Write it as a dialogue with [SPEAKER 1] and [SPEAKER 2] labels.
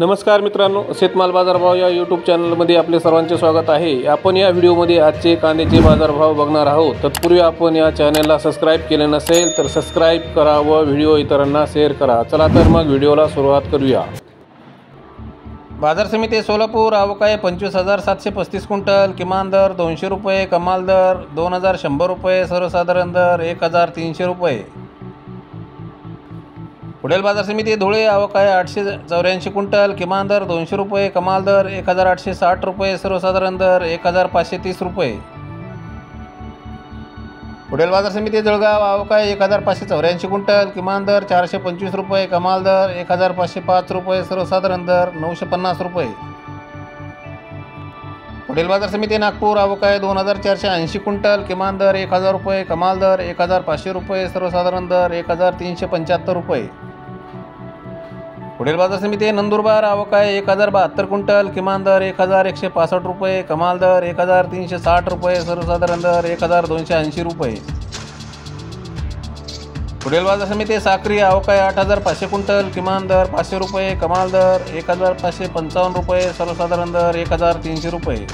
[SPEAKER 1] नमस्कार मित्रांनो, शेतमाल बाजारभाव या यूट्यूब चॅनलमध्ये आपले सर्वांचे स्वागत आहे। आपण या व्हिडिओमध्ये आजचे कांद्याचे बाजारभाव बघणार आहोत। तत्पूर्वी आपण या चॅनलला सबस्क्राइब केले नसेल तर सबस्क्राइब करा व व्हिडिओ इतरांना शेअर करा। चला तर मग व्हिडिओला सुरुवात करूया। बाजार समिती सोलापूर आवक आहे 25,735 क्विंटल, किमान दर 200 रुपये, कमाल दर 2,100 रुपये, सर्वसाधारण दर 1,300 रुपये। पुढील बाजार समिती धुळे आवक आहे 884 क्विंटल, किमान दर 200 रुपये, कमाल दर 1,860 रुपये, सर्वसाधारण दर 1,530 रुपये। पुढील बाजार समिती जळगाव आवक आहे 1,584 क्विंटल, किमान दर 425 रुपये, कमाल दर 1,505 रुपये, सर्वसाधारण दर 950 रुपये। पुढील बाजार समिती नागपूर आवक आहे 2,480 क्विंटल, किमान दर 1,000 रुपये, कमाल दर 1,500 रुपये, सर्वसाधारण दर 1,375 रुपये। पुढील बाजार समिती नंदुरबार आवक आहे 1,072 क्विंटल, किमान दर 1,165 रुपये, कमाल दर 1,360 रुपये, सर्वसाधारण दर 1,280 रुपये। पुढील बाजार समिती साक्री आवक आहे 8,500 क्विंटल, किमान दर 500 रुपये, कमाल दर 1,555 रुपये, सर्वसाधारण दर 1,300 रुपये।